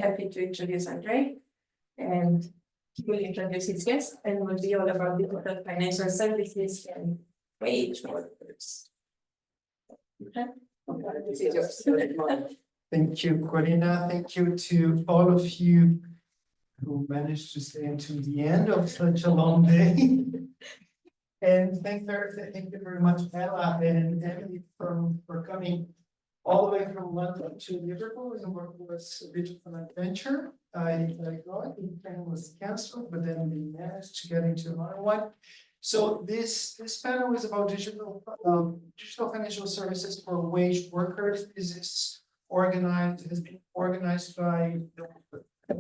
Happy to introduce Andrej, and he will introduce his guest and will be all about digital financial services and wage workers. Okay. This is yours. Thank you, Corina. Thank you to all of you who managed to stay until the end of such a long day. And thank you very much, Ella and Emily, for coming all the way from London to Liverpool and work with a bit of an adventure. I got the panel was cancelled, but then we managed to get into another one. So this panel is about digital financial services for wage workers. This is has been organized by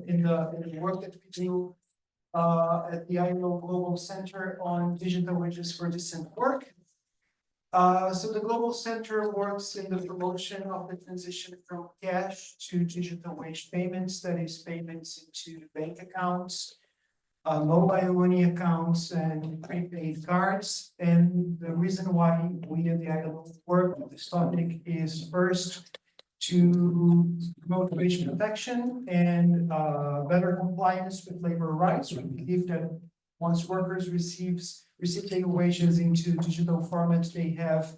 in the work that we do at the ILO Global Center on Digital Wages for Decent Work. So the Global Center works in the promotion of the transition from cash to digital wage payments, that is payments into bank accounts, mobile money accounts and prepaid cards. And the reason why we at the ILO work with this topic is first to promote wage protection and better compliance with labor rights. We believe that once workers receive their wages into digital formats, they have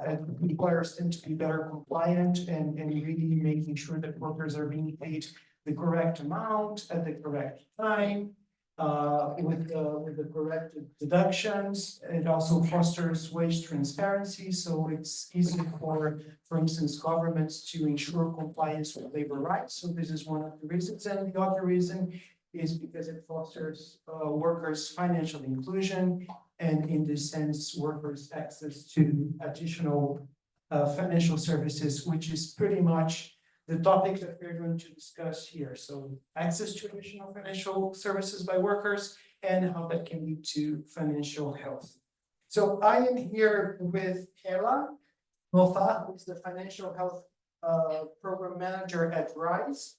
it requires them to be better compliant and really making sure that workers are being paid the correct amount at the correct time with the correct deductions. It also fosters wage transparency, so it's easy for instance, governments to ensure compliance with labor rights. So this is one of the reasons, and the other reason is because it fosters workers' financial inclusion, and in this sense, workers' access to additional financial services, which is pretty much the topic that we're going to discuss here. So access to additional financial services by workers and how that can lead to financial health. So I am here with Ella Moffat, who is the financial health program manager at RISE,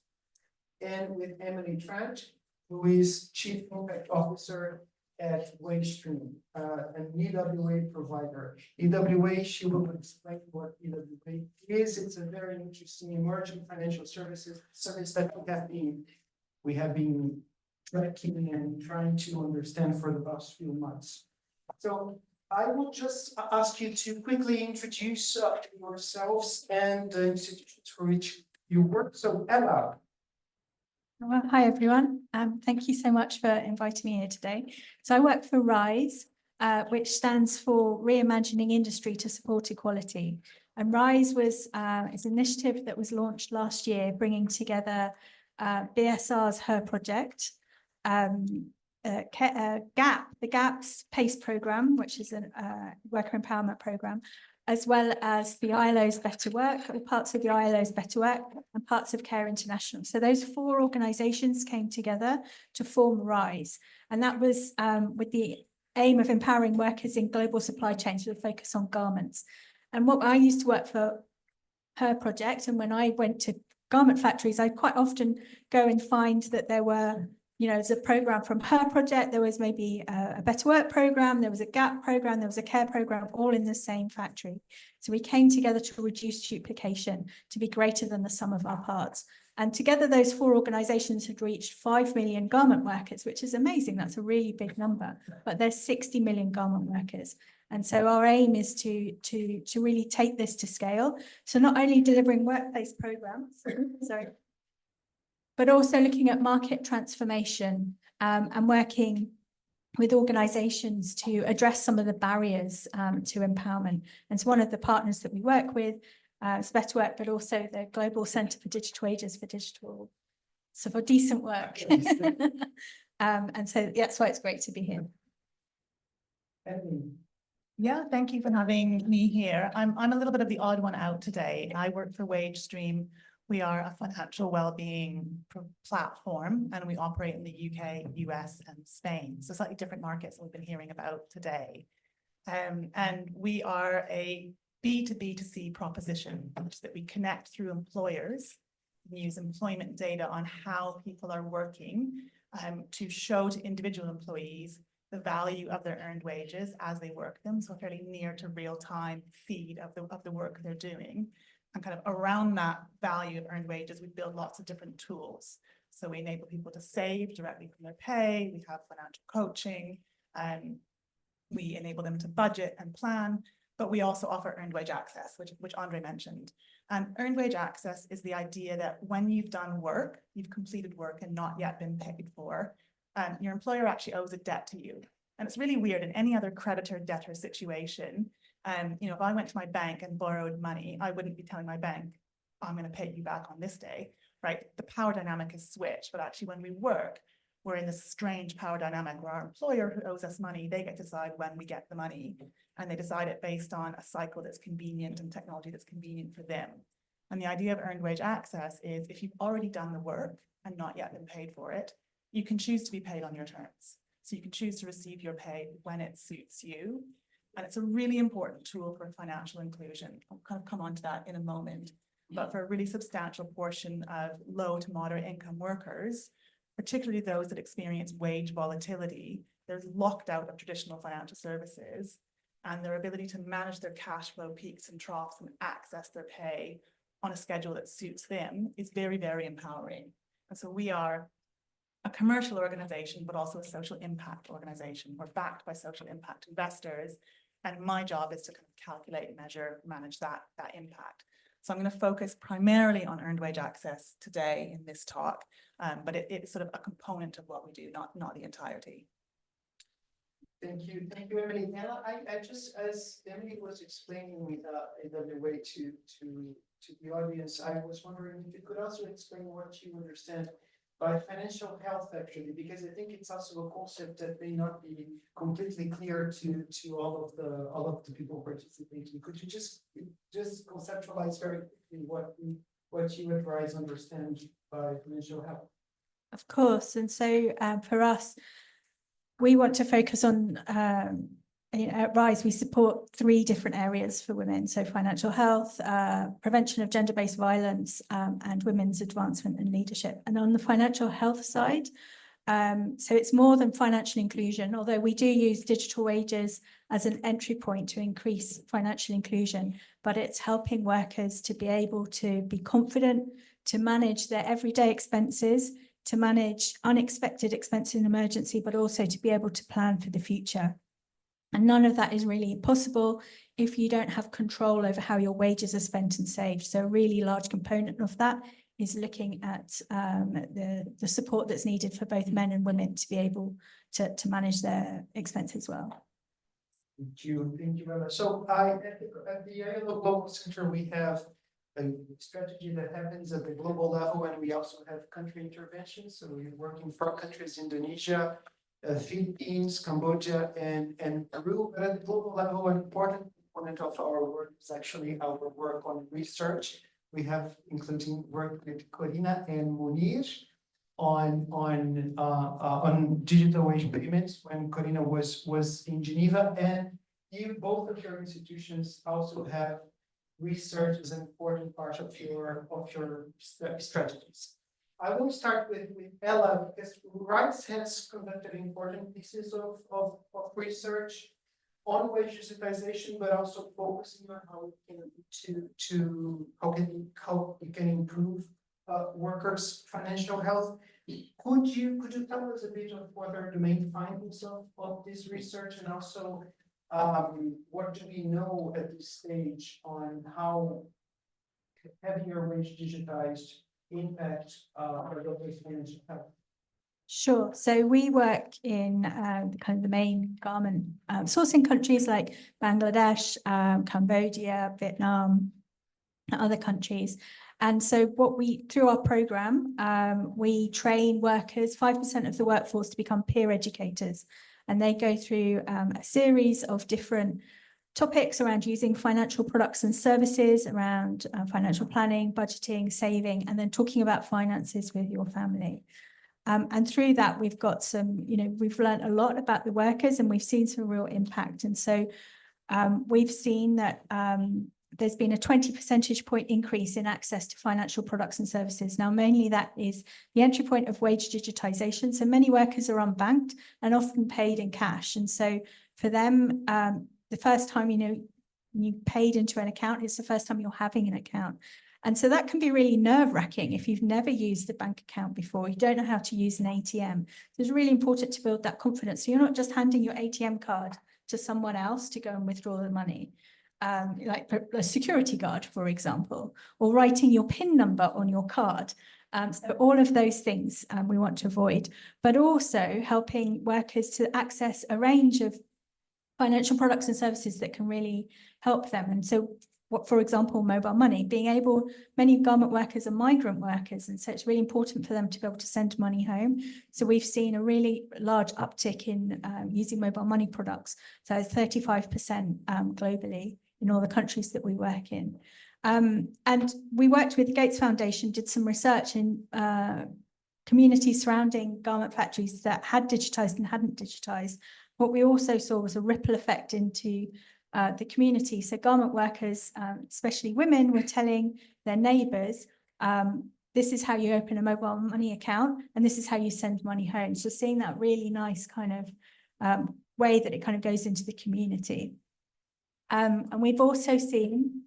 and with Emily Trant, who is Chief Impact Officer at Wagestream, an EWA provider. EWA, she will explain what EWA is. It's a very interesting emerging financial service that we have been tracking and trying to understand for the past few months. So I will just ask you to quickly introduce yourselves and the institutions for which you work. So Ella. Well, hi everyone. Thank you so much for inviting me here today. So I work for RISE, which stands for Reimagining Industry to Support Equality. And RISE was it's an initiative that was launched last year, bringing together BSR's Her Project, the GAP's PACE program, which is a worker empowerment program, as well as the ILO's Better Work, or parts of the ILO's Better Work, and parts of Care International. So those four organisations came together to form RISE, and that was with the aim of empowering workers in global supply chains with a focus on garments. And what I used to work for Her Project, and when I went to garment factories, I'd quite often go and find that there were, you know, there's a program from Her Project, there was maybe a Better Work program, there was a GAP program, there was a care program, all in the same factory. So we came together to reduce duplication, to be greater than the sum of our parts. And together those four organisations had reached 5 million garment workers, which is amazing. That's a really big number, but there's 60 million garment workers. And so our aim is to really take this to scale. So not only delivering workplace programs, but also looking at market transformation and working with organisations to address some of the barriers to empowerment. And so one of the partners that we work with is Better Work, but also the Global Centre for Digital Wages for decent work. And so that's why it's great to be here. Yeah, thank you for having me here. I'm a little bit of the odd one out today. I work for Wagestream. We are a financial well-being platform, and we operate in the UK, US, and Spain. So slightly different markets that we've been hearing about today. And we are a B2B2C proposition, which is that we connect through employers, we use employment data on how people are working to show to individual employees the value of their earned wages as they work them. So a fairly near to real-time feed of the work they're doing. And kind of around that value of earned wages, we build lots of different tools. So we enable people to save directly from their pay. We have financial coaching, and we enable them to budget and plan. But we also offer earned wage access, which Andrej mentioned. And earned wage access is the idea that when you've done work, you've completed work and not yet been paid for, your employer actually owes a debt to you. And it's really weird in any other creditor-debtor situation. You know, if I went to my bank and borrowed money, I wouldn't be telling my bank, I'm going to pay you back on this day, right? The power dynamic is switched, but actually when we work, we're in this strange power dynamic where our employer who owes us money, they get to decide when we get the money, and they decide it based on a cycle that's convenient and technology that's convenient for them. And the idea of earned wage access is if you've already done the work and not yet been paid for it, you can choose to be paid on your terms. So you can choose to receive your pay when it suits you. And it's a really important tool for financial inclusion. I'll kind of come on to that in a moment. But for a really substantial portion of low to moderate income workers, particularly those that experience wage volatility, they're locked out of traditional financial services, and their ability to manage their cash flow peaks and troughs and access their pay on a schedule that suits them is very, very empowering. And so we are a commercial organization, but also a social impact organization. We're backed by social impact investors. And my job is to kind of calculate, measure, manage that impact. So I'm going to focus primarily on earned wage access today in this talk, but it's sort of a component of what we do, not the entirety. Thank you, Emily. And I just, as Emily was explaining in the way to the audience, I was wondering if you could also explain what you understand by financial health, actually, because I think it's also a concept that may not be completely clear to all of the people participating. Could you just conceptualize very quickly what you would rise understand by financial health? Of course. And so for us, we want to focus on, at RISE, we support 3 different areas for women. So financial health, prevention of gender-based violence, and women's advancement and leadership. And on the financial health side, so it's more than financial inclusion, although we do use digital wages as an entry point to increase financial inclusion, but it's helping workers to be able to be confident, to manage their everyday expenses, to manage unexpected expenses in emergency, but also to be able to plan for the future. And none of that is really possible if you don't have control over how your wages are spent and saved. So a really large component of that is looking at the support that's needed for both men and women to be able to manage their expenses well. Thank you very much. So at the ILO Global Center, we have a strategy that happens at the global level, and we also have country interventions. So we're working for countries, Indonesia, Philippines, Cambodia, and Peru. But at the global level, an important component of our work is actually our work on research. We have including work with Corina and Munir on digital wage payments when Corina was in Geneva, and both of your institutions also have research as an important part of your strategies. I will start with Ella, because RISE has conducted important pieces of research on wage digitization, but also focusing on how we can improve workers' financial health. Could you tell us a bit of what are the main findings of this research, and also what do we know at this stage on how having your wage digitized impact workers' financial health? Sure. So we work in kind of the main garment sourcing countries like Bangladesh, Cambodia, Vietnam, and other countries. And so through our program, we train workers, 5% of the workforce, to become peer educators. And they go through a series of different topics around using financial products and services, around financial planning, budgeting, saving, and then talking about finances with your family. And through that, we've got we've learned a lot about the workers, and we've seen some real impact. And so we've seen that there's been a 20 percentage point increase in access to financial products and services. Now, mainly that is the entry point of wage digitization. So many workers are unbanked and often paid in cash. And so for them, the first time, you paid into an account. It's the first time you're having an account. And so that can be really nerve-wracking if you've never used a bank account before, you don't know how to use an ATM. So it's really important to build that confidence. So you're not just handing your ATM card to someone else to go and withdraw the money, like a security guard, for example, or writing your PIN number on your card. So all of those things we want to avoid, but also helping workers to access a range of financial products and services that can really help them. And so, what, for example, mobile money, being able, many garment workers are migrant workers, and so it's really important for them to be able to send money home. So we've seen a really large uptick in using mobile money products, so 35% globally in all the countries that we work in. And we worked with the Gates Foundation, did some research in communities surrounding garment factories that had digitized and hadn't digitized. What we also saw was a ripple effect into the community. So garment workers, especially women, were telling their neighbours, this is how you open a mobile money account and this is how you send money home. So seeing that really nice kind of way that it kind of goes into the community. And we've also seen...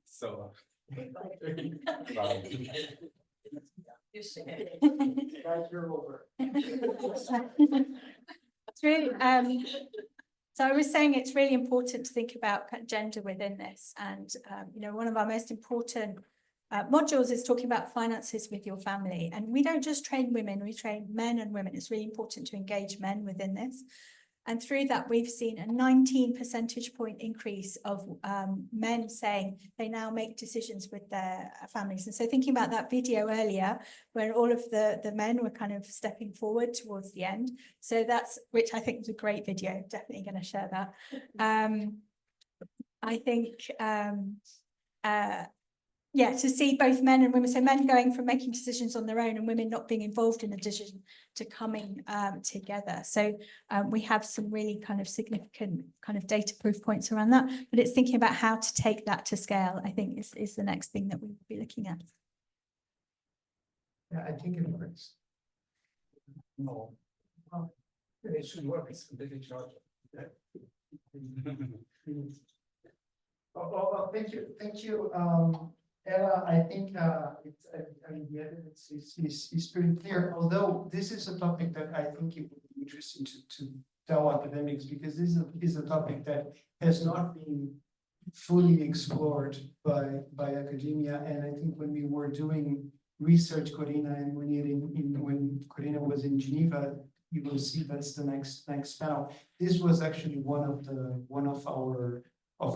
So. You're over. It's really, so I was saying it's really important to think about gender within this. And, you know, one of our most important modules is talking about finances with your family. And we don't just train women, we train men and women. It's really important to engage men within this. And through that, we've seen a 19 percentage point increase of men saying they now make decisions with their families. And so thinking about that video earlier, where all of the men were kind of stepping forward towards the end. So that's, which I think was a great video, definitely going to share that. I think, yeah, to see both men and women, so men going from making decisions on their own and women not being involved in the decision to coming together. So we have some really kind of significant kind of data proof points around that, but it's thinking about how to take that to scale, I think is the next thing that we will be looking at. Yeah, I think it works. No. It should work, it's completely charged. Oh, thank you, Ella. I think it's, I mean, the evidence is pretty clear, although this is a topic that I think it would be interesting to tell academics, because this is a topic that has not been fully explored by academia. And I think when we were doing research, Corina, and when Corina was in Geneva, you will see that's the next panel. This was actually one of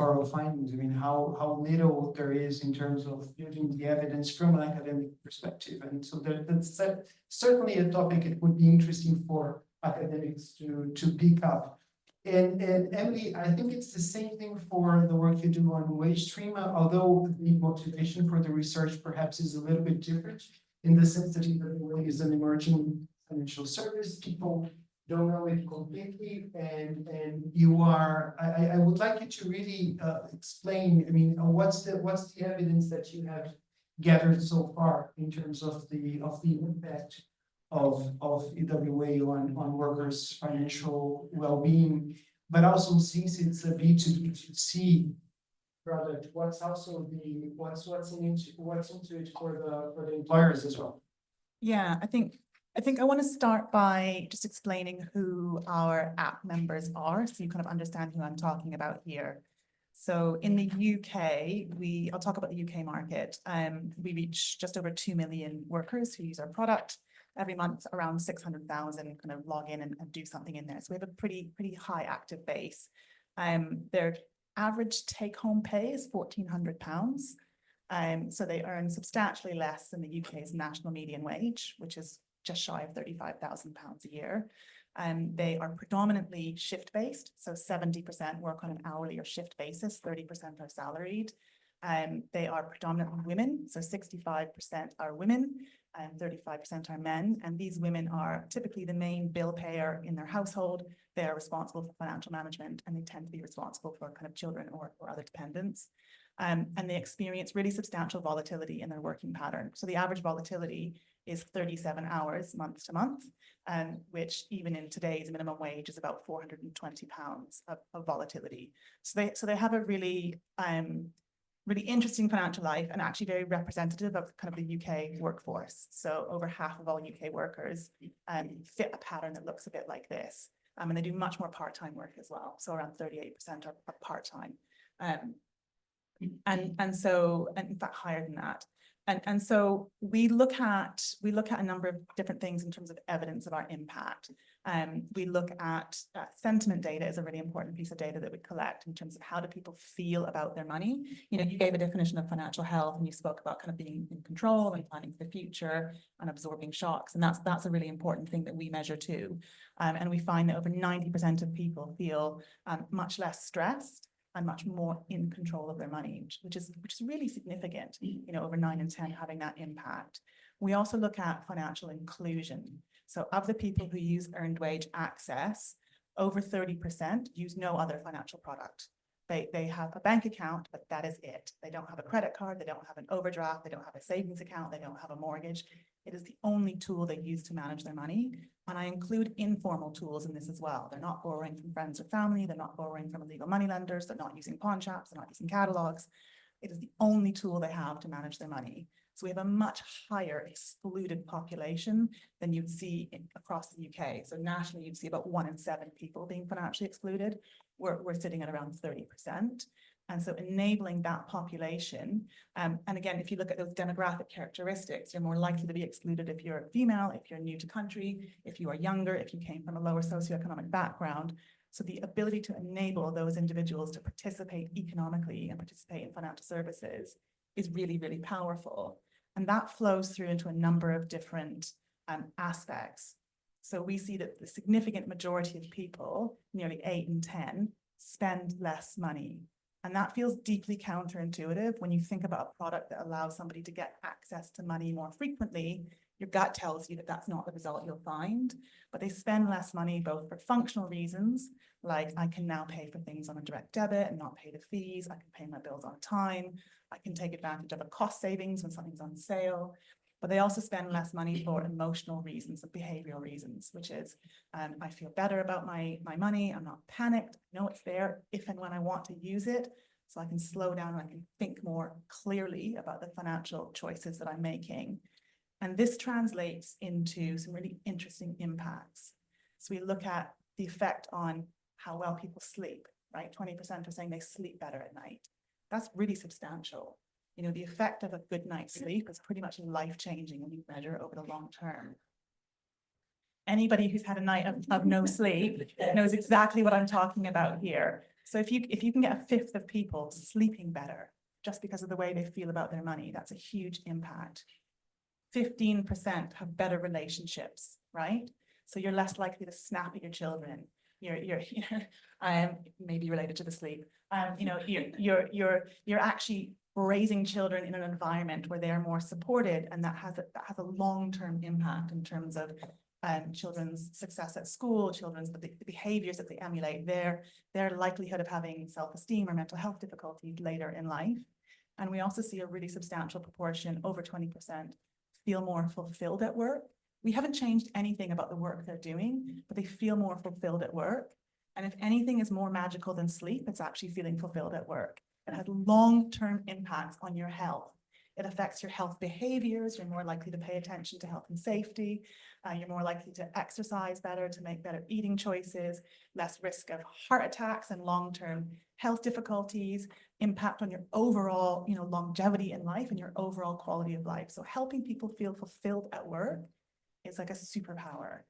our findings. I mean, how little there is in terms of building the evidence from an academic perspective. And so that's certainly a topic it would be interesting for academics to pick up. And Emily, I think it's the same thing for the work you do on Wagestream, although the motivation for the research perhaps is a little bit different in the sense that EWA is an emerging financial service. People don't know it completely, and you are. I would like you to really explain. I mean, what's the evidence that you have gathered so far in terms of the impact of EWA on workers' financial well-being, but also since it's a B2B2C product, what's also what's into it for the employers as well? Yeah, I think I want to start by just explaining who our app members are, so you kind of understand who I'm talking about here. So in the UK, I'll talk about the UK market. We reach just over 2 million workers who use our product. Every month, around 600,000 kind of log in and do something in there. So we have a pretty high active base. Their average take-home pay is £1,400. So they earn substantially less than the UK's national median wage, which is just shy of £35,000 a year. They are predominantly shift-based, so 70% work on an hourly or shift basis, 30% are salaried. They are predominantly women, so 65% are women and 35% are men. And these women are typically the main bill payer in their household. They are responsible for financial management, and they tend to be responsible for kind of children or other dependents. and they experience really substantial volatility in their working pattern. So the average volatility is 37 hours month to month, which even in today's minimum wage is about £420 of volatility. So they have a really really interesting financial life, and actually very representative of kind of the UK workforce. So over half of all UK workers fit a pattern that looks a bit like this. And they do much more part-time work as well. So around 38% are part-time. And so, and in fact, higher than that. And so we look at a number of different things in terms of evidence of our impact. We look at sentiment data is a really important piece of data that we collect in terms of how do people feel about their money. You know, you gave a definition of financial health, and you spoke about kind of being in control and planning for the future and absorbing shocks. And that's a really important thing that we measure too. And we find that over 90% of people feel much less stressed and much more in control of their money, which is really significant, you know, over 9 in 10 having that impact. We also look at financial inclusion. So of the people who use earned wage access, over 30% use no other financial product. They have a bank account, but that is it. They don't have a credit card, they don't have an overdraft, they don't have a savings account, they don't have a mortgage. It is the only tool they use to manage their money. And I include informal tools in this as well. They're not borrowing from friends or family, they're not borrowing from illegal money lenders, they're not using pawn shops, they're not using catalogs. It is the only tool they have to manage their money. So we have a much higher excluded population than you'd see across the UK. So nationally, you'd see about 1 in 7 people being financially excluded. We're sitting at around 30%. And so enabling that population, and again, if you look at those demographic characteristics, you're more likely to be excluded if you're female, if you're new to country, if you are younger, if you came from a lower socioeconomic background. So the ability to enable those individuals to participate economically and participate in financial services is really, really powerful. And that flows through into a number of different aspects. So we see that the significant majority of people, nearly 8 in 10, spend less money. And that feels deeply counterintuitive when you think about a product that allows somebody to get access to money more frequently. Your gut tells you that that's not the result you'll find, but they spend less money both for functional reasons, like I can now pay for things on a direct debit and not pay the fees. I can pay my bills on time. I can take advantage of a cost savings when something's on sale. But they also spend less money for emotional reasons and behavioral reasons, which is I feel better about my money. I'm not panicked. I know it's there if and when I want to use it. So I can slow down and I can think more clearly about the financial choices that I'm making. And this translates into some really interesting impacts. So we look at the effect on how well people sleep, right? 20% are saying they sleep better at night. That's really substantial. You know, the effect of a good night's sleep is pretty much life-changing when you measure over the long term. Anybody who's had a night of no sleep knows exactly what I'm talking about here. So if you can get a fifth of people sleeping better just because of the way they feel about their money, that's a huge impact. 15% have better relationships, right? So you're less likely to snap at your children. You're maybe related to the sleep. You know, you're actually raising children in an environment where they are more supported, and that has a long-term impact in terms of children's success at school, the behaviors that they emulate, their likelihood of having self-esteem or mental health difficulties later in life. And we also see a really substantial proportion, over 20%, feel more fulfilled at work. We haven't changed anything about the work they're doing, but they feel more fulfilled at work. And if anything is more magical than sleep, it's actually feeling fulfilled at work. It has long-term impacts on your health. It affects your health behaviors. You're more likely to pay attention to health and safety. You're more likely to exercise better, to make better eating choices, less risk of heart attacks and long-term health difficulties, impact on your overall, you know, longevity in life and your overall quality of life. So helping people feel fulfilled at work is like a superpower.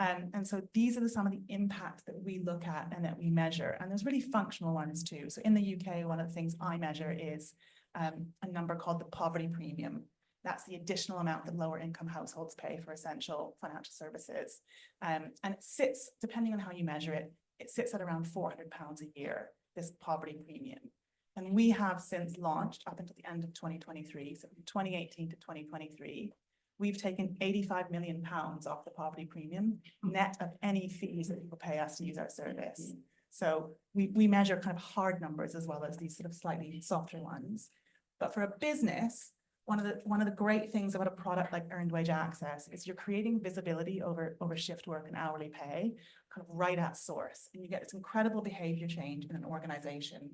And so these are some of the impacts that we look at and that we measure. And there's really functional ones too. So in the UK, one of the things I measure is a number called the poverty premium. That's the additional amount that lower income households pay for essential financial services. And it sits, depending on how you measure it, it sits at around £400 a year, this poverty premium. And we have since launched up until the end of 2023, so from 2018 to 2023, we've taken £85 million off the poverty premium, net of any fees that people pay us to use our service. So we measure kind of hard numbers as well as these sort of slightly softer ones. But for a business, one of the great things about a product like Earned Wage Access is you're creating visibility over shift work and hourly pay, kind of right at source. And you get this incredible behavior change in an organization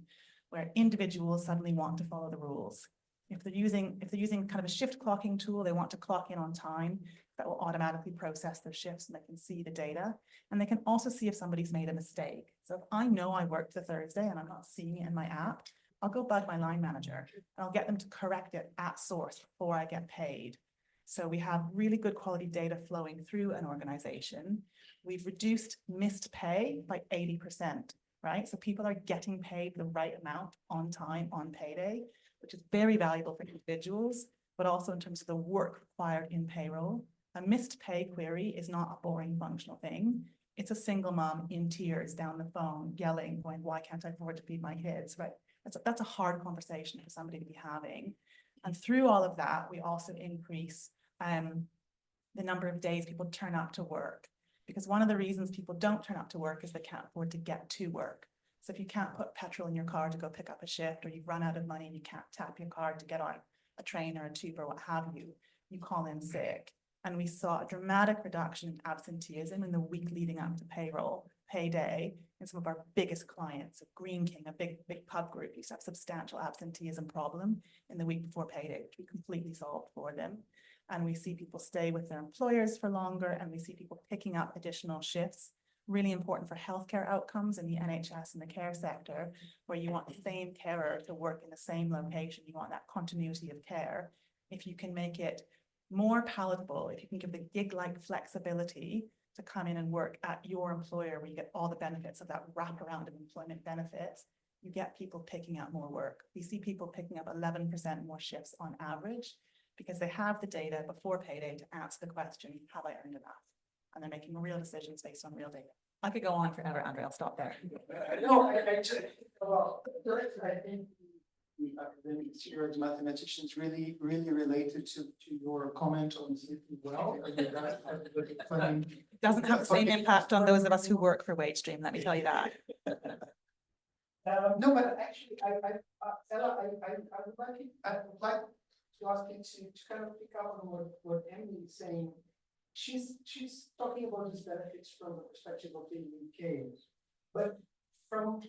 where individuals suddenly want to follow the rules. If they're using kind of a shift clocking tool, they want to clock in on time, that will automatically process their shifts and they can see the data. And they can also see if somebody's made a mistake. So if I know I worked the Thursday and I'm not seeing it in my app, I'll go bug my line manager and I'll get them to correct it at source before I get paid. So we have really good quality data flowing through an organization. We've reduced missed pay by 80%, right? So people are getting paid the right amount on time on payday, which is very valuable for individuals, but also in terms of the work required in payroll. A missed pay query is not a boring functional thing. It's a single mom in tears down the phone yelling, going, why can't I afford to feed my kids, right? That's a hard conversation for somebody to be having. And through all of that, we also increase the number of days people turn up to work. Because one of the reasons people don't turn up to work is they can't afford to get to work. So if you can't put petrol in your car to go pick up a shift, or you've run out of money and you can't tap your card to get on a train or a tube or what have you, you call in sick. And we saw a dramatic reduction in absenteeism in the week leading up to payday, and some of our biggest clients, Green King, a big pub group, used to have substantial absenteeism problem in the week before payday, which we completely solved for them. And we see people stay with their employers for longer, and we see people picking up additional shifts. Really important for healthcare outcomes in the NHS and the care sector, where you want the same carer to work in the same location. You want that continuity of care. If you can make it more palatable, if you can give the gig-like flexibility to come in and work at your employer where you get all the benefits of that wraparound of employment benefits, you get people picking up more work. We see people picking up 11% more shifts on average because they have the data before payday to answer the question, have I earned enough? And they're making real decisions based on real data. I could go on forever, Andrej, I'll stop there. No, I just, well, I think the academic theory, the mathematicians really related to your comment on sleeping well. It doesn't have the same impact on those of us who work for Wagestream, let me tell you that. No, but actually, Ella, I would like to ask you to kind of pick up on what Emily is saying. She's talking about these benefits from the perspective of the UK, but from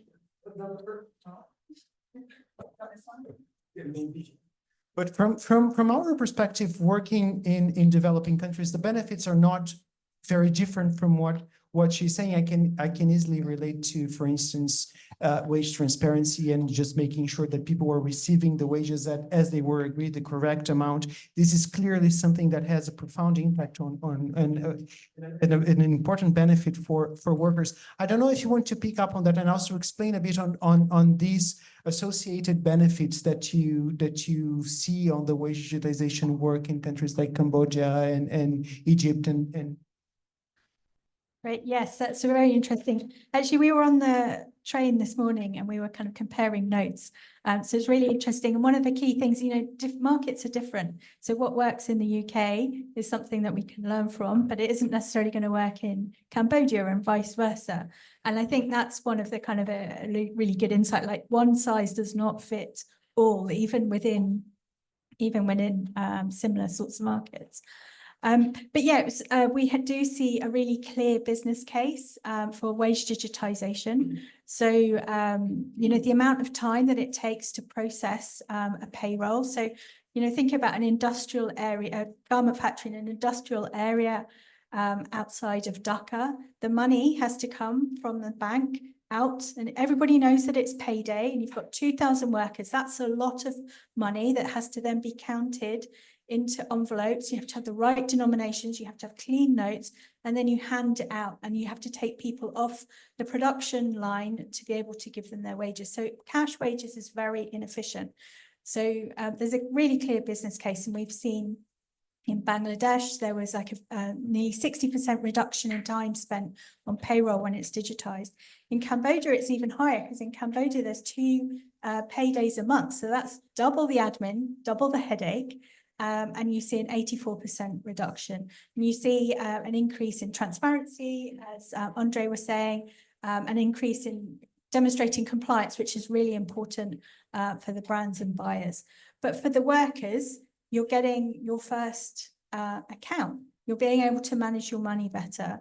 But from our perspective, working in developing countries, the benefits are not very different from what she's saying. I can easily relate to, for instance, wage transparency and just making sure that people were receiving the wages that as they were agreed the correct amount. This is clearly something that has a profound impact on an important benefit for workers. I don't know if you want to pick up on that and also explain a bit on these associated benefits that you see on the wage digitization work in countries like Cambodia and Egypt and Right, yes, that's very interesting. Actually, we were on the train this morning and we were kind of comparing notes. So it's really interesting. And one of the key things, markets are different. So what works in the UK is something that we can learn from, but it isn't necessarily going to work in Cambodia and vice versa. And I think that's one of the kind of a really good insight, like one size does not fit all, even within similar sorts of markets. But yeah, we do see a really clear business case for wage digitization. So, the amount of time that it takes to process a payroll. So, think about an industrial area, a garment factory in an industrial area outside of Dhaka. The money has to come from the bank out, and everybody knows that it's payday, and you've got 2,000 workers. That's a lot of money that has to then be counted into envelopes. You have to have the right denominations, you have to have clean notes, and then you hand it out, and you have to take people off the production line to be able to give them their wages. So cash wages is very inefficient. So there's a really clear business case, and we've seen in Bangladesh, there was like a nearly 60% reduction in time spent on payroll when it's digitized. In Cambodia, it's even higher, because in Cambodia, there's 2 paydays a month. So that's double the admin, double the headache. And you see an 84% reduction. And you see an increase in transparency, as Andrej was saying. an increase in demonstrating compliance, which is really important for the brands and buyers. But for the workers, you're getting your first account. You're being able to manage your money better.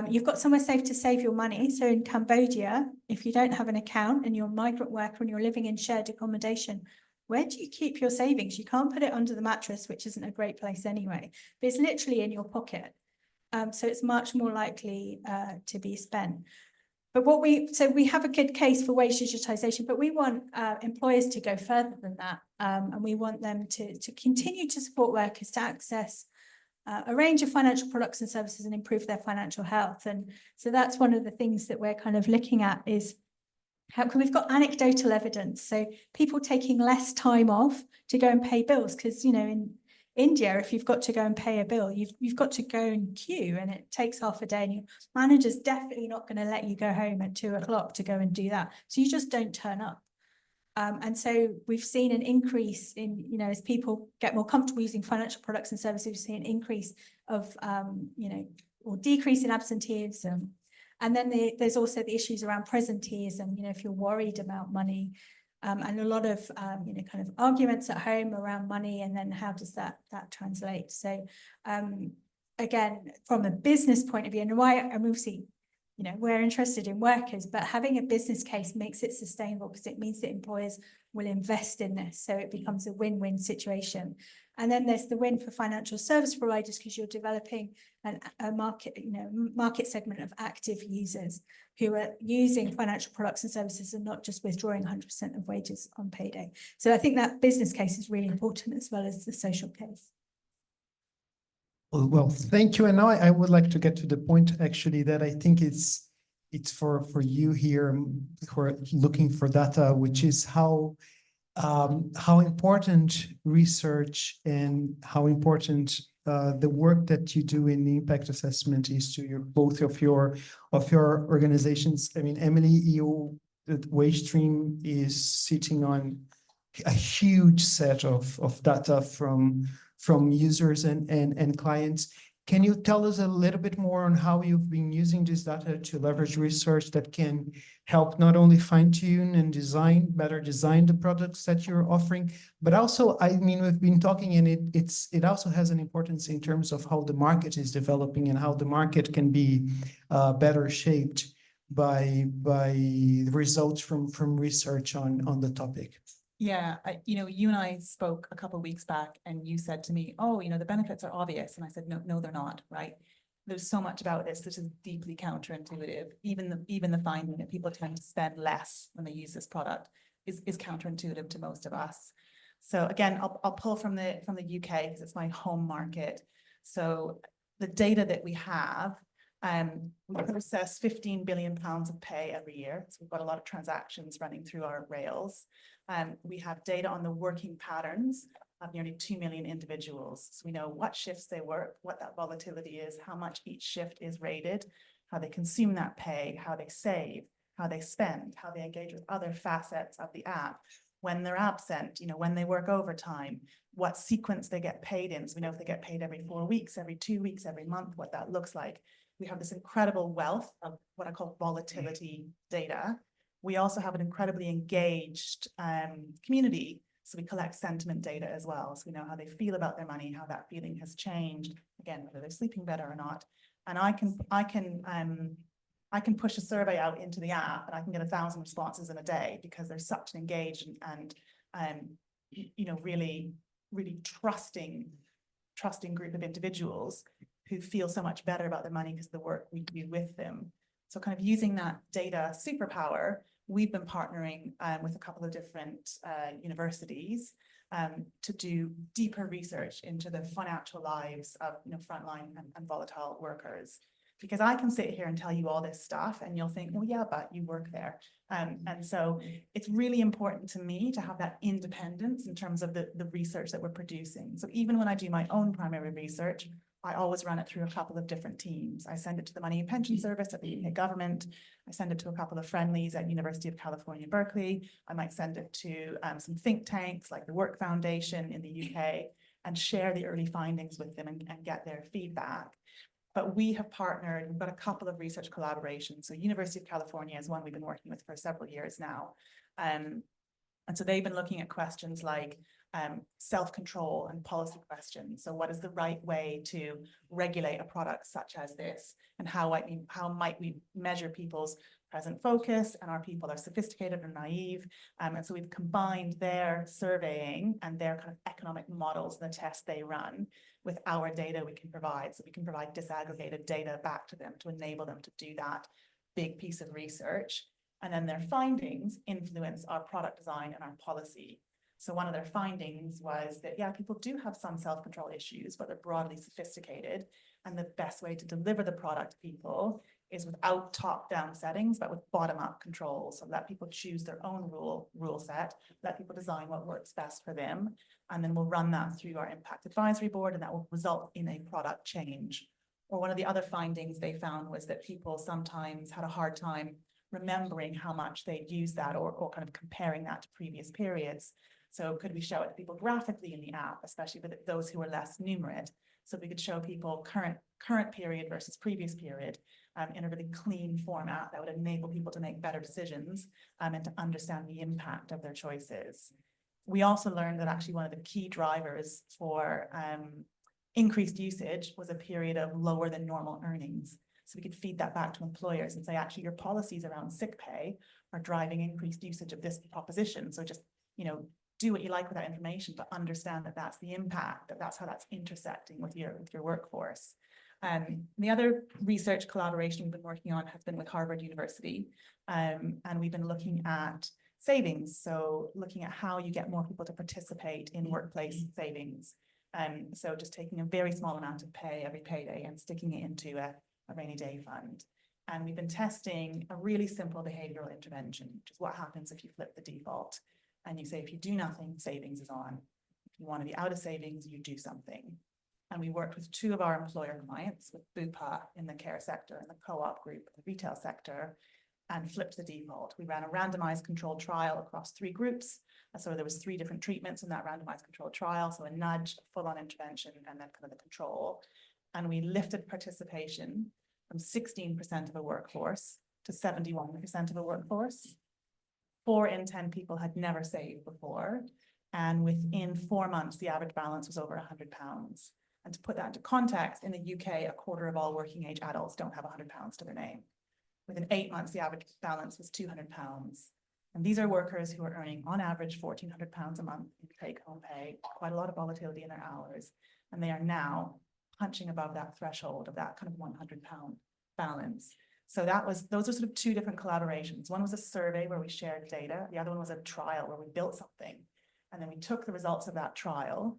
You've got somewhere safe to save your money. So in Cambodia, if you don't have an account and you're a migrant worker and you're living in shared accommodation, where do you keep your savings? You can't put it under the mattress, which isn't a great place anyway, but it's literally in your pocket. So it's much more likely to be spent. But we have a good case for wage digitization, but we want employers to go further than that. And we want them to continue to support workers to access a range of financial products and services and improve their financial health. And so that's one of the things that we're kind of looking at is how can we've got anecdotal evidence. So people taking less time off to go and pay bills, because, you know, in India, if you've got to go and pay a bill, you've got to go and queue and it takes half a day and your manager's definitely not going to let you go home at 2 o'clock to go and do that. So you just don't turn up. And so we've seen an increase in, you know, as people get more comfortable using financial products and services, we've seen an increase of, you know, or decrease in absenteeism. And then there's also the issues around presenteeism, you know, if you're worried about money, and a lot of, you know, kind of arguments at home around money, and then how does that translate? So, again, from a business point of view, and why I'm obviously, you know, we're interested in workers, but having a business case makes it sustainable because it means that employers will invest in this. So it becomes a win-win situation. And then there's the win for financial service providers because you're developing a market, you know, market segment of active users who are using financial products and services and not just withdrawing 100% of wages on payday. So I think that business case is really important as well as the social case. Well, thank you. And now I would like to get to the point actually that I think it's for you here who are looking for data, which is how important research and how important the work that you do in the impact assessment is to both of your organizations. I mean, Emily, you at Wagestream is sitting on a huge set of data from users and clients. Can you tell us a little bit more on how you've been using this data to leverage research that can help not only fine-tune and better design the products that you're offering, but also, I mean, we've been talking, and it also has an importance in terms of how the market is developing and how the market can be better shaped by the results from research on the topic. Yeah, you know, you and I spoke a couple of weeks back and you said to me, oh, you know, the benefits are obvious. And I said, no, they're not, right? There's so much about this that is deeply counterintuitive. Even the finding that people tend to spend less when they use this product is counterintuitive to most of us. So again, I'll pull from the UK because it's my home market. So the data that we have, we process £15 billion of pay every year. So we've got a lot of transactions running through our rails. We have data on the working patterns of nearly 2 million individuals. So we know what shifts they work, what that volatility is, how much each shift is rated, how they consume that pay, how they save, how they spend, how they engage with other facets of the app, when they're absent, you know, when they work overtime, what sequence they get paid in. So we know if they get paid every 4 weeks, every 2 weeks, every month, what that looks like. We have this incredible wealth of what I call volatility data. We also have an incredibly engaged community. So we collect sentiment data as well. So we know how they feel about their money, how that feeling has changed, again, whether they're sleeping better or not. And I can push a survey out into the app and I can get 1,000 responses in a day because there's such an engaged and you know, really trusting group of individuals who feel so much better about their money because of the work we do with them. So kind of using that data superpower, we've been partnering with a couple of different universities to do deeper research into the financial lives of, you know, frontline and volatile workers. Because I can sit here and tell you all this stuff and you'll think, well, yeah, but you work there. And so it's really important to me to have that independence in terms of the research that we're producing. So even when I do my own primary research, I always run it through a couple of different teams. I send it to the Money and Pension Service at the UK government. I send it to a couple of friendlies at University of California, Berkeley. I might send it to some think tanks like the Work Foundation in the UK and share the early findings with them and get their feedback. But we have partnered, we've got a couple of research collaborations. So University of California is one we've been working with for several years now. And so they've been looking at questions like self-control and policy questions. So what is the right way to regulate a product such as this? And how might we measure people's present focus, and are people are sophisticated or naive? And so we've combined their surveying and their kind of economic models and the tests they run with our data we can provide. So we can provide disaggregated data back to them to enable them to do that big piece of research. And then their findings influence our product design and our policy. So one of their findings was that, yeah, people do have some self-control issues, but they're broadly sophisticated. And the best way to deliver the product to people is without top-down settings, but with bottom-up controls. So let people choose their own rule set, let people design what works best for them. And then we'll run that through our impact advisory board, and that will result in a product change. Or one of the other findings they found was that people sometimes had a hard time remembering how much they'd used that, or kind of comparing that to previous periods. So could we show it to people graphically in the app, especially with those who are less numerate? So we could show people current period versus previous period in a really clean format that would enable people to make better decisions and to understand the impact of their choices. We also learned that actually one of the key drivers for increased usage was a period of lower than normal earnings. So we could feed that back to employers and say, actually, your policies around sick pay are driving increased usage of this proposition. So just, do what you like with that information, but understand that that's the impact, that's how that's intersecting with your workforce. The other research collaboration we've been working on has been with Harvard University, and we've been looking at savings. So looking at how you get more people to participate in workplace savings. So just taking a very small amount of pay every payday and sticking it into a rainy day fund. And we've been testing a really simple behavioral intervention, which is what happens if you flip the default. And you say, if you do nothing, savings is on. If you want to be out of savings, you do something. And we worked with two of our employer clients, with Bupa in the care sector and the co-op group in the retail sector, and flipped the default. We ran a randomized controlled trial across 3 groups. So there was 3 different treatments in that randomized controlled trial. So a nudge, a full-on intervention, and then kind of the control. And we lifted participation from 16% of a workforce to 71% of a workforce. 4 in 10 people had never saved before. And within 4 months, the average balance was over £100. And to put that into context, in the UK, a quarter of all working age adults don't have £100 to their name. Within 8 months, the average balance was £200. And these are workers who are earning on average £1,400 a month in take-home pay, quite a lot of volatility in their hours. And they are now punching above that threshold of that kind of £100 balance. So those are sort of 2 different collaborations. One was a survey where we shared data. The other one was a trial where we built something. And then we took the results of that trial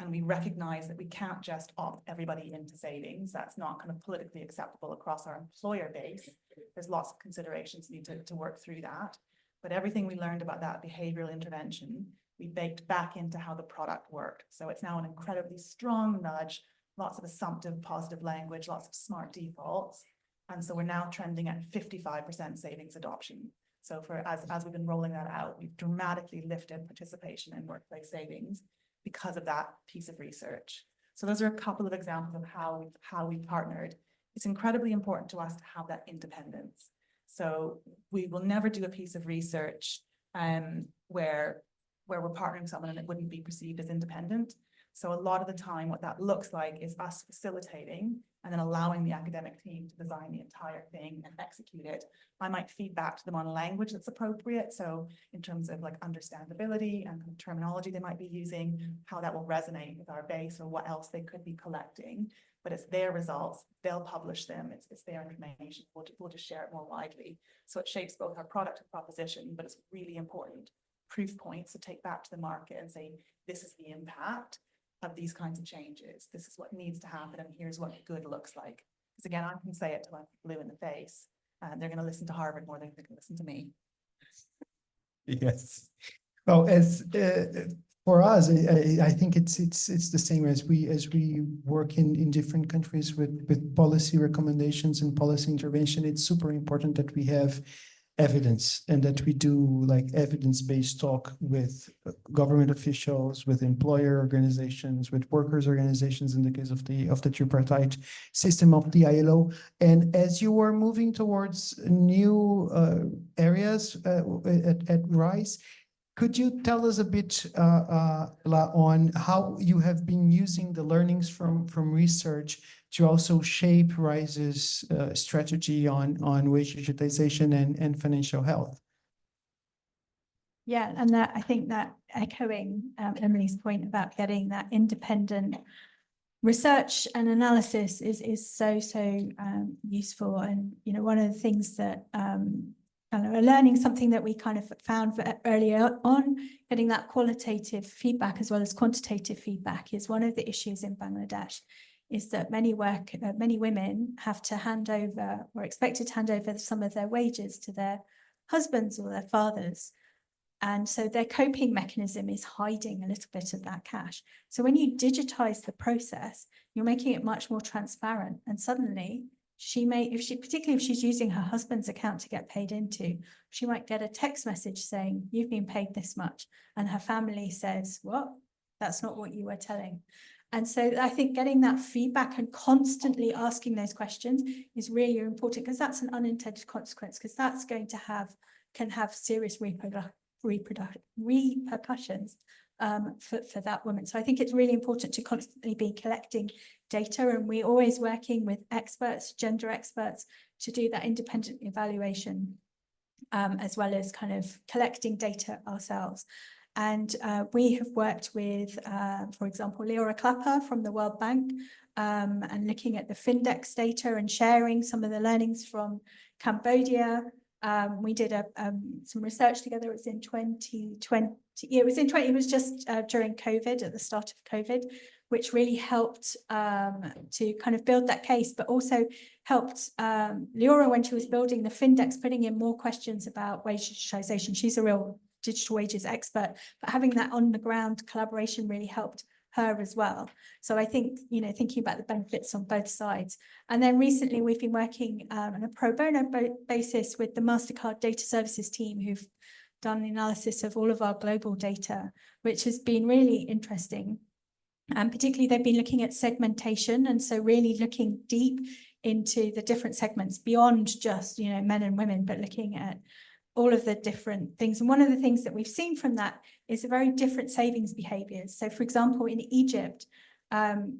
and we recognized that we can't just opt everybody into savings. That's not kind of politically acceptable across our employer base. There's lots of considerations need to work through that. But everything we learned about that behavioral intervention, we baked back into how the product worked. So it's now an incredibly strong nudge, lots of assumptive positive language, lots of smart defaults. And so we're now trending at 55% savings adoption. So as we've been rolling that out, we've dramatically lifted participation in workplace savings because of that piece of research. So those are a couple of examples of how we've partnered. It's incredibly important to us to have that independence. So we will never do a piece of research where we're partnering with someone and it wouldn't be perceived as independent. So a lot of the time, what that looks like is us facilitating and then allowing the academic team to design the entire thing and execute it. I might feed back to them on language that's appropriate. So in terms of like understandability and terminology they might be using, how that will resonate with our base or what else they could be collecting. But it's their results, they'll publish them, it's their information, we'll just share it more widely. So it shapes both our product and proposition, but it's really important proof points to take back to the market and say, this is the impact of these kinds of changes. This is what needs to happen, and here's what good looks like. Because again, I can say it till I'm blue in the face, and they're going to listen to Harvard more than they're going to listen to me. Yes. Well, as for us, I think it's the same as we work in different countries with policy recommendations and policy intervention. It's super important that we have evidence, and that we do like evidence-based talk with government officials, with employer organizations, with workers organizations in the case of the tripartite system of the ILO. And as you are moving towards new areas at RISE, could you tell us a bit on how you have been using the learnings from research to also shape RISE's strategy on wage digitization and financial health? Yeah, and that I think that echoing Emily's point about getting that independent research and analysis is so useful. And one of the things that learning something that we kind of found earlier on, getting that qualitative feedback as well as quantitative feedback is one of the issues in Bangladesh, is that many women have to hand over or expected to hand over some of their wages to their husbands or their fathers. And so their coping mechanism is hiding a little bit of that cash. So when you digitize the process, you're making it much more transparent. And suddenly she may, particularly if she's using her husband's account to get paid into, she might get a text message saying, you've been paid this much. And her family says, what? That's not what you were telling. And so I think getting that feedback and constantly asking those questions is really important, because that's an unintended consequence, because that's going to can have serious repercussions for that woman. So I think it's really important to constantly be collecting data, and we're always working with experts, gender experts, to do that independent evaluation, as well as kind of collecting data ourselves. And we have worked with, for example, Leora Clapper from the World Bank, and looking at the Findex data and sharing some of the learnings from Cambodia. We did some research together. It was in 2020. It was just during COVID, at the start of COVID, which really helped to kind of build that case, but also helped Leora, when she was building the Findex, putting in more questions about wage digitization. She's a real digital wages expert, but having that on the ground collaboration really helped her as well. So I think, thinking about the benefits on both sides. And then recently we've been working on a pro bono basis with the MasterCard data services team, who've done the analysis of all of our global data, which has been really interesting. And particularly they've been looking at segmentation. And so really looking deep into the different segments beyond just, men and women, but looking at all of the different things. And one of the things that we've seen from that is a very different savings behaviors. So for example, in Egypt, the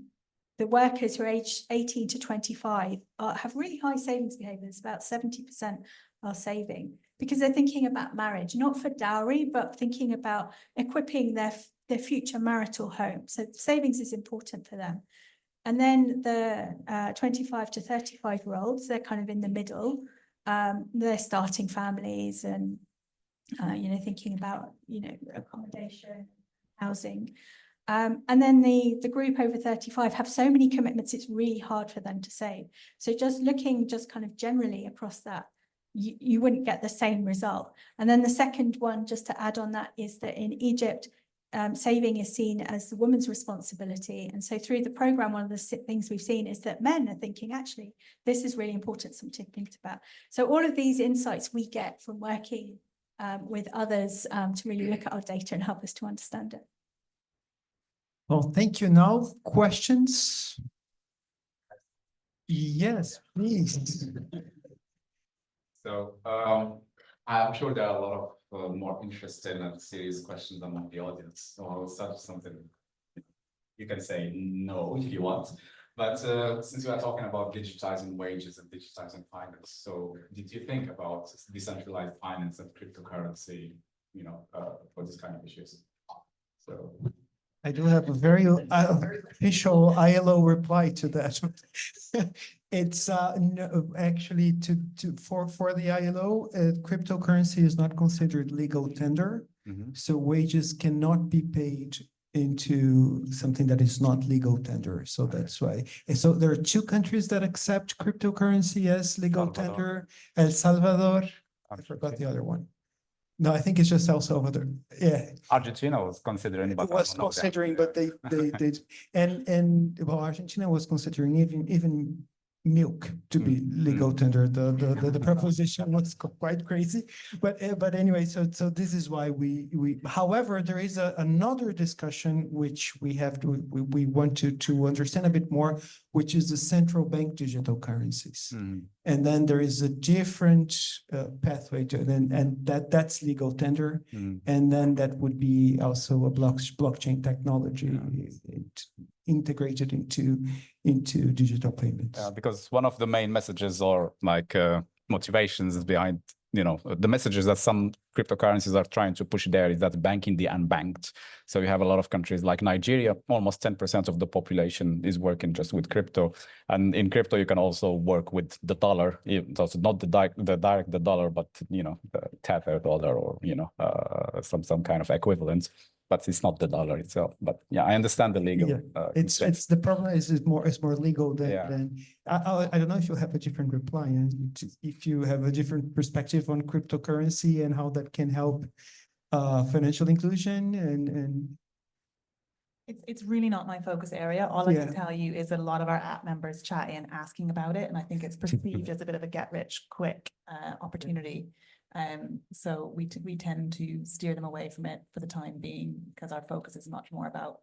workers who are aged 18 to 25 have really high savings behaviors. About 70% are saving, because they're thinking about marriage, not for dowry, but thinking about equipping their future marital home. So savings is important for them. And then the 25 to 35-year-olds, they're kind of in the middle. They're starting families and, thinking about, accommodation, housing. And then the group over 35 have so many commitments, it's really hard for them to save. So just looking kind of generally across that, you wouldn't get the same result. And then the second one, just to add on that, is that in Egypt, saving is seen as the woman's responsibility. And so through the program, one of the things we've seen is that men are thinking, actually, this is really important, something to think about. So all of these insights we get from working with others to really look at our data and help us to understand it. Well, thank you. Now, questions? Yes, please. So I'm sure there are a lot of more interesting and serious questions among the audience. So I'll start with something. You can say no if you want. But since we are talking about digitizing wages and digitizing finance, so did you think about decentralized finance and cryptocurrency, for this kind of issues? So I do have a very official ILO reply to that. It's no, actually for the ILO, cryptocurrency is not considered legal tender. So wages cannot be paid into something that is not legal tender. So that's why. And so there are two countries that accept cryptocurrency as legal tender: El Salvador. I forgot the other one. No, I think it's just El Salvador. Yeah. Argentina was considering, but it was considering, but they did. And well, Argentina was considering even milk to be legal tender. The proposition was quite crazy, but anyway, so this is why we however, there is another discussion which we want to understand a bit more, which is the central bank digital currencies. And then there is a different pathway to, and that's legal tender. And then that would be also a blockchain technology integrated into digital payments. Because one of the main messages or like motivations behind, the messages that some cryptocurrencies are trying to push there is that banking the unbanked. So you have a lot of countries like Nigeria, almost 10% of the population is working just with crypto. And in crypto, you can also work with the dollar. So it's not the direct dollar, but, the Tether dollar or, some kind of equivalent. But it's not the dollar itself. But yeah, I understand the legal. It's the problem is it's more legal than I don't know if you have a different reply and if you have a different perspective on cryptocurrency and how that can help financial inclusion and. It's really not my focus area. All I can tell you is that a lot of our app members chat in asking about it, and I think it's perceived as a bit of a get-rich-quick opportunity. So we tend to steer them away from it for the time being because our focus is much more about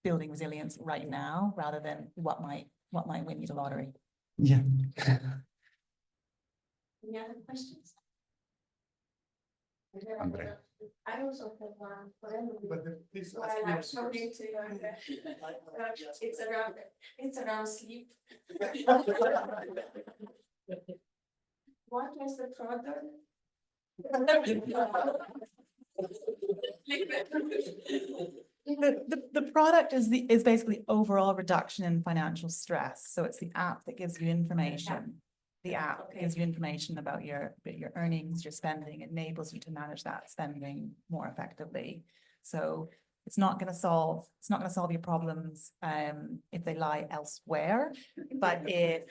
building resilience right now rather than what might win you the lottery. Yeah. Any other questions? Andrej. I also have one for everybody. But please While ask I'm yours talking first. to you, it's around sleep. What was the product? The product is basically overall reduction in financial stress. So it's the app that gives you information. The app gives you information about your earnings, your spending, enables you to manage that spending more effectively. So it's not going to solve your problems if they lie elsewhere. But if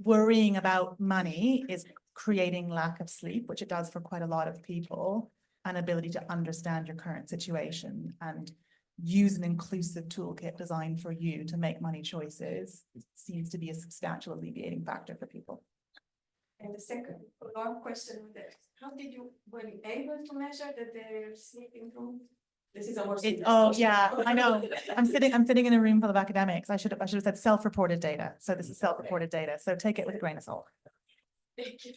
worrying about money is creating lack of sleep, which it does for quite a lot of people, an ability to understand your current situation and use an inclusive toolkit designed for you to make money choices seems to be a substantial alleviating factor for people. And the second follow-up question with that, were you able to measure that their sleep improved? This is a more serious question. Yeah, I know. I'm sitting in a room full of academics. I should have said self-reported data. So this is self-reported data. So take it with a grain of salt. Thank you.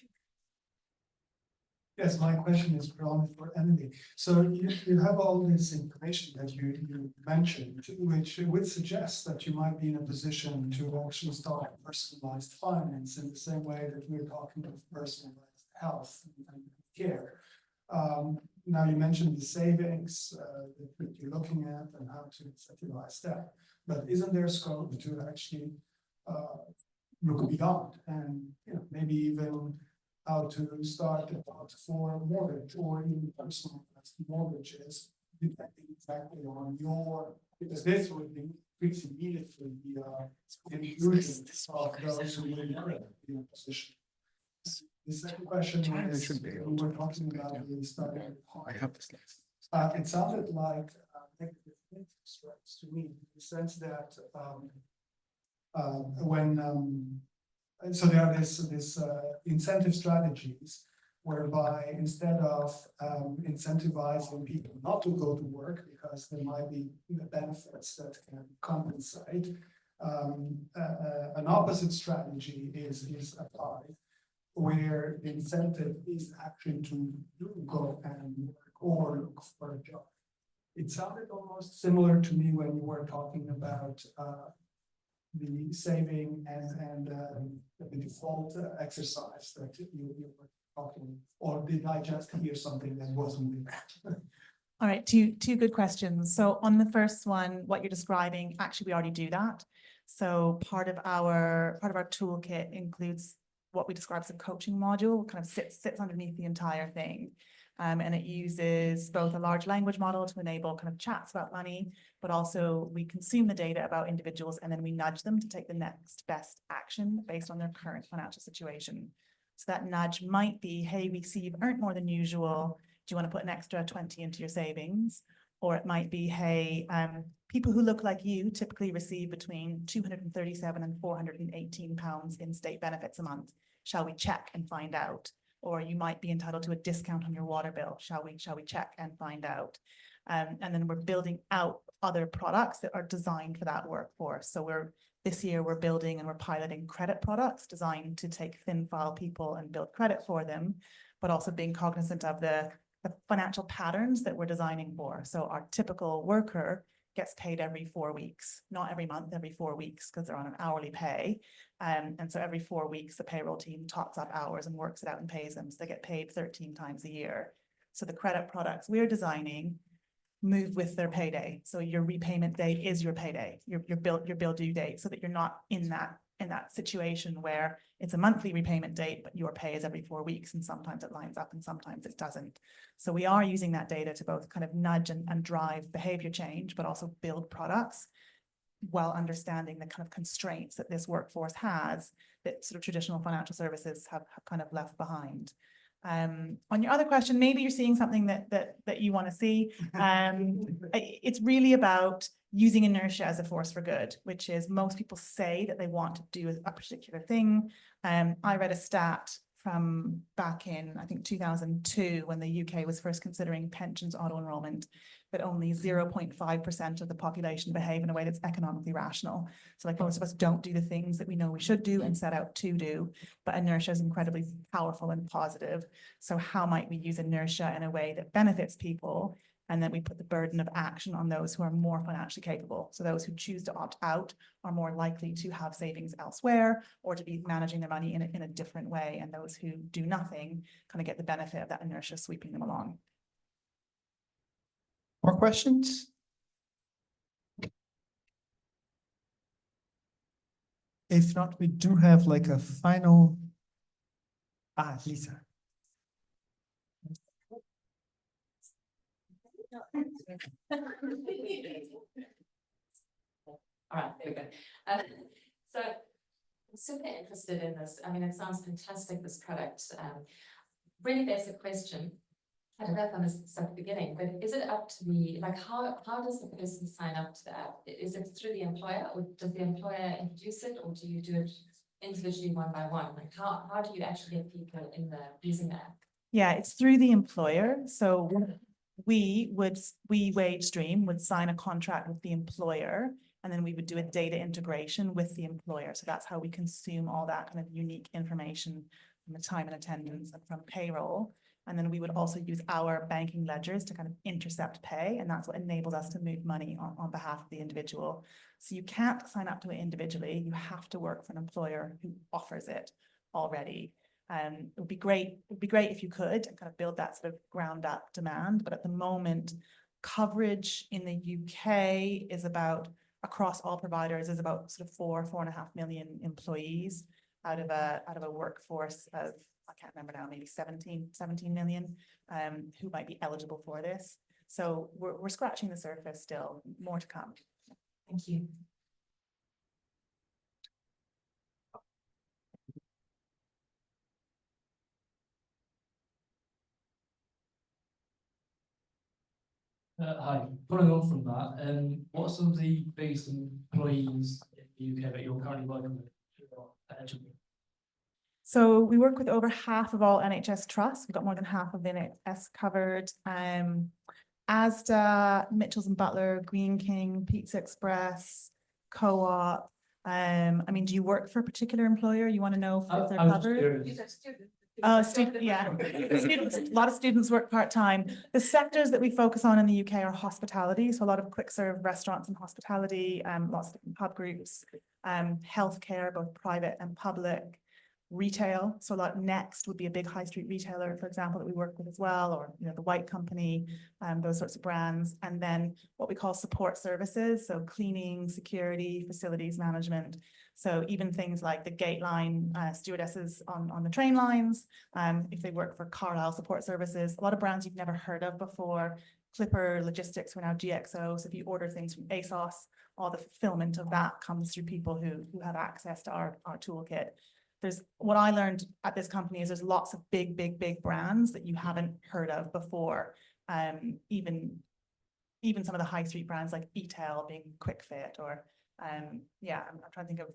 Yes, my question is probably for Emily. So you have all this information that you mentioned, which would suggest that you might be in a position to actually start personalized finance in the same way that we're talking of personalized health and care. Now you mentioned the savings that you're looking at and how to incentivize that, but isn't there scope to actually look beyond and maybe even how to start about for mortgage or even personalized mortgages, depending exactly on your, because this would increase immediately the inclusion of those who will not be in a position. The second question is, we were talking about the study. I have the slides. It sounded like negative interest rates to me, in the sense that so there are this incentive strategies whereby instead of incentivizing people not to go to work because there might be benefits that can compensate, an opposite strategy is applied where the incentive is actually to go and work or look for a job. It sounded almost similar to me when you were talking about the saving and the default exercise that you were talking, or did I just hear something that wasn't there? All right, two good questions. So on the first one, what you're describing, actually we already do that. So part of our toolkit includes what we describe as a coaching module, kind of sits underneath the entire thing. And it uses both a large language model to enable kind of chats about money, but also we consume the data about individuals and then we nudge them to take the next best action based on their current financial situation. So that nudge might be, hey, we see you've earned more than usual. Do you want to put an extra 20 into your savings? Or it might be, hey, people who look like you typically receive between 237 and 418 pounds in state benefits a month. Shall we check and find out? Or you might be entitled to a discount on your water bill. Shall we check and find out? And then we're building out other products that are designed for that workforce. So this year we're building and we're piloting credit products designed to take thin file people and build credit for them, but also being cognizant of the financial patterns that we're designing for. So our typical worker gets paid every 4 weeks, not every month, every 4 weeks, because they're on an hourly pay. And so every 4 weeks, the payroll team tops up hours and works it out and pays them. So they get paid 13 times a year. So the credit products we're designing move with their payday. So your repayment date is your payday, your bill due date, so that you're not in that situation where it's a monthly repayment date, but your pay is every 4 weeks, and sometimes it lines up and sometimes it doesn't. So we are using that data to both kind of nudge and drive behavior change, but also build products while understanding the kind of constraints that this workforce has that sort of traditional financial services have kind of left behind. On your other question, maybe you're seeing something that you want to see. It's really about using inertia as a force for good, which is most people say that they want to do a particular thing. I read a stat from back in, I think, 2002, when the UK was first considering pensions auto-enrollment, that only 0.5% of the population behave in a way that's economically rational. So like most of us don't do the things that we know we should do and set out to do, but inertia is incredibly powerful and positive. So how might we use inertia in a way that benefits people? And then we put the burden of action on those who are more financially capable. So those who choose to opt out are more likely to have savings elsewhere or to be managing their money in a different way. And those who do nothing kind of get the benefit of that inertia sweeping them along. More questions? If not, we do have like a final. Lisa. All right, there we go. So I'm super interested in this. I mean, it sounds fantastic, this product. Really basic question. I don't know if I missed this at the beginning, but is it up to the, like, how does the person sign up to the app? Is it through the employer, or does the employer introduce it, or do you do it individually one by one? Like, how do you actually get people in the using the app? Yeah, it's through the employer. So we, Wagestream, would sign a contract with the employer, and then we would do a data integration with the employer. So that's how we consume all that kind of unique information from the time and attendance and from payroll. And then we would also use our banking ledgers to kind of intercept pay. And that's what enables us to move money on behalf of the individual. So you can't sign up to it individually. You have to work for an employer who offers it already. It would be great if you could and kind of build that sort of ground up demand. But at the moment, coverage in the UK is about, across all providers, is about sort of 4.5 million employees out of a workforce of, I can't remember now, maybe 17 million who might be eligible for this. So we're scratching the surface still, more to come. Thank you. Hi, following on from that, what are some of the biggest employees in the UK that you're currently working with? So we work with over half of all NHS trusts. We've got more than half of the NHS covered. Asda, Mitchells and Butler, Green King, Pizza Express, Co-op. I mean, do you work for a particular employer? You want to know if they're covered? Yeah, students, a lot of students work part-time. The sectors that we focus on in the UK are hospitality, so a lot of quick serve restaurants and hospitality, lots of different pub groups, healthcare, both private and public, retail. So a lot, Next would be a big high street retailer, for example, that we work with as well, or the White Company, those sorts of brands. And then what we call support services, so cleaning, security, facilities management. So even things like the gate line stewardesses on the train lines, if they work for Carlisle Support Services, a lot of brands you've never heard of before. Clipper Logistics, we're now GXO. So if you order things from ASOS, all the fulfillment of that comes through people who have access to our toolkit. What I learned at this company is there's lots of big brands that you haven't heard of before. Even even some of the high street brands like Etel being Quick Fit, or yeah, I'm trying to think of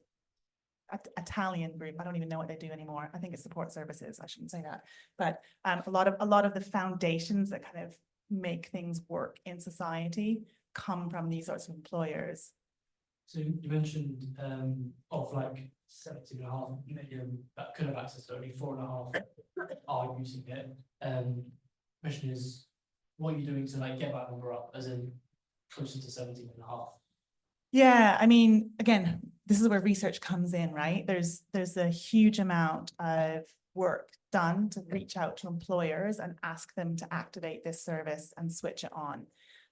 Italian group. I don't even know what they do anymore. I think it's support services. I shouldn't say that, but a lot of the foundations that kind of make things work in society come from these sorts of employers. So you mentioned of like 17.5 million that could have access to, only 4.5 are using it. Question is, what are you doing to like get that number up, as in closer to 17.5? Yeah, I mean, again, this is where research comes in, right? There's a huge amount of work done to reach out to employers and ask them to activate this service and switch it on.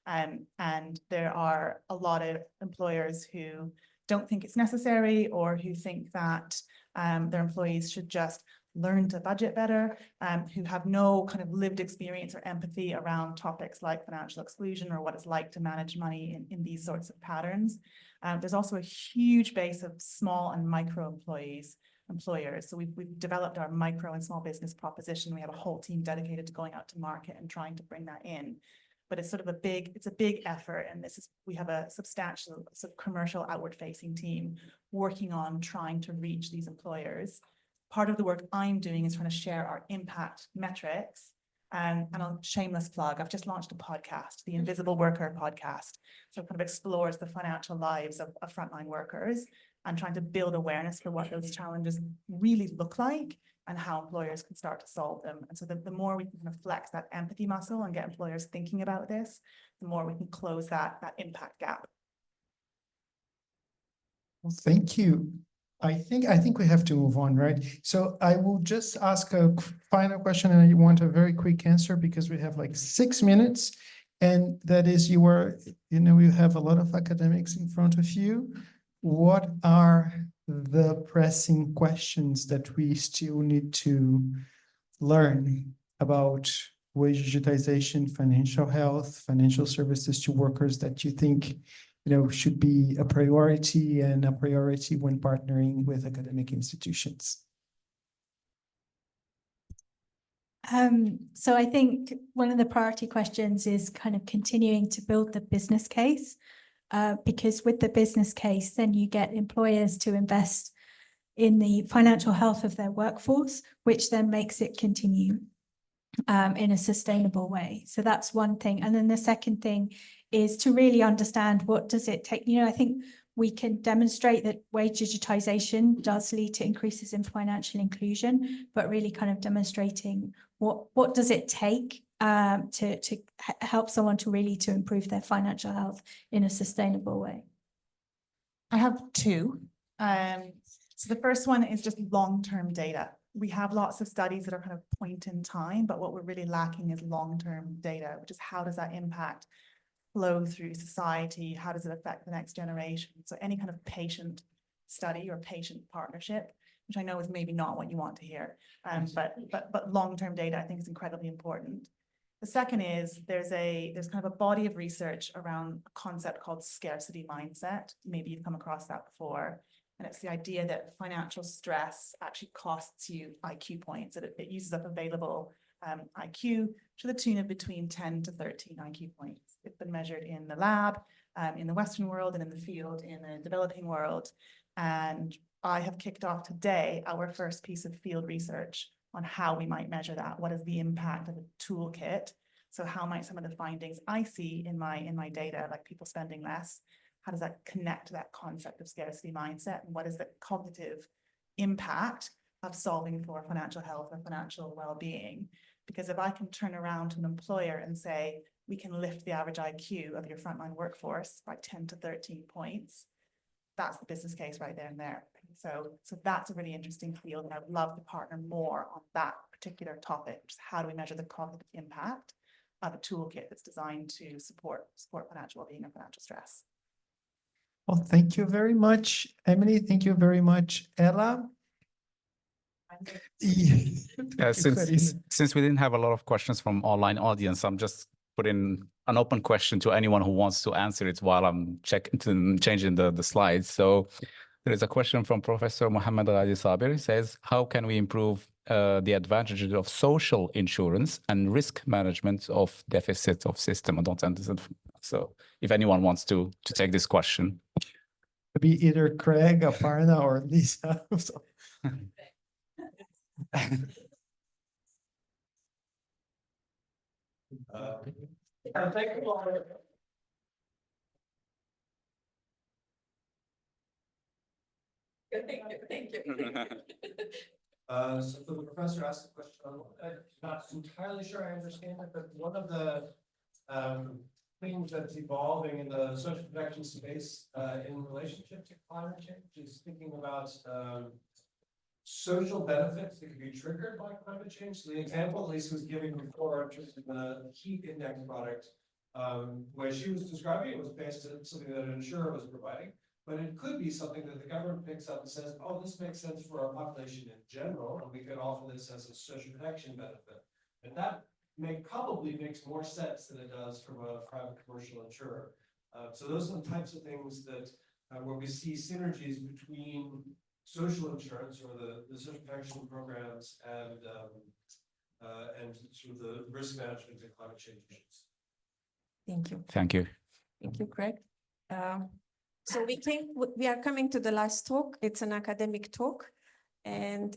And there are a lot of employers who don't think it's necessary, or who think that their employees should just learn to budget better, who have no kind of lived experience or empathy around topics like financial exclusion or what it's like to manage money in these sorts of patterns. There's also a huge base of small and micro employers. So we've developed our micro and small business proposition. We have a whole team dedicated to going out to market and trying to bring that in. But it's sort of it's a big effort, and we have a substantial sort of commercial outward facing team working on trying to reach these employers. Part of the work I'm doing is trying to share our impact metrics. And a shameless plug, I've just launched a podcast, the Invisible Worker podcast. So it kind of explores the financial lives of frontline workers and trying to build awareness for what those challenges really look like and how employers can start to solve them. And so the more we can kind of flex that empathy muscle and get employers thinking about this, the more we can close that impact gap. Well, thank you. I think we have to move on, right? So I will just ask a final question, and I want a very quick answer because we have like 6 minutes. And that is, you have a lot of academics in front of you. What are the pressing questions that we still need to learn about wage digitization, financial health, financial services to workers that you think should be a priority when partnering with academic institutions? So I think one of the priority questions is kind of continuing to build the business case, because with the business case, then you get employers to invest in the financial health of their workforce, which then makes it continue in a sustainable way. So that's one thing. And then the second thing is to really understand, what does it take? I think we can demonstrate that wage digitization does lead to increases in financial inclusion, but really kind of demonstrating what does it take to help someone to improve their financial health in a sustainable way. I have two. So the first one is just long-term data. We have lots of studies that are kind of point in time, but what we're really lacking is long-term data, which is how does that impact flow through society? How does it affect the next generation? So any kind of patient study or patient partnership, which I know is maybe not what you want to hear, but long-term data I think is incredibly important. The second is there's kind of a body of research around a concept called scarcity mindset. Maybe you've come across that before. And it's the idea that financial stress actually costs you IQ points. It uses up available IQ to the tune of between 10 to 13 IQ points. It's been measured in the lab, in the Western world, and in the field in the developing world. And I have kicked off today our first piece of field research on how we might measure that. What is the impact of a toolkit? So how might some of the findings I see in my data, like people spending less, how does that connect to that concept of scarcity mindset? And what is the cognitive impact of solving for financial health or financial well-being? Because if I can turn around to an employer and say, we can lift the average IQ of your frontline workforce by 10 to 13 points, that's the business case right there and there. So that's a really interesting field, and I would love to partner more on that particular topic, which is how do we measure the cognitive impact of a toolkit that's designed to support financial well-being and financial stress. Well, thank you very much, Emily. Thank you very much, Ella. Since we didn't have a lot of questions from online audience, I'm just putting an open question to anyone who wants to answer it while I'm changing the slides. So there is a question from Professor Mohammed Ghadi Sabir. He says, how can we improve the advantages of social insurance and risk management of deficit of system? I don't understand. So if anyone wants to take this question. Could be either Craig, Aparna, or Lisa. So, Thank you. So the professor asked the question, I'm not entirely sure I understand it, but one of the things that's evolving in the social protection space in relationship to climate change is thinking about social benefits that can be triggered by climate change. So the example Lisa was giving before, in terms of the heat index product, where she was describing it was based on something that an insurer was providing. But it could be something that the government picks up and says, oh, this makes sense for our population in general, and we could offer this as a social protection benefit. And that probably makes more sense than it does from a private commercial insurer. So those are the types of things that where we see synergies between social insurance or the social protection programs and sort of the risk management and climate change issues. Thank you. Thank you. Thank you, Craig. So we are coming to the last talk. It's an academic talk, and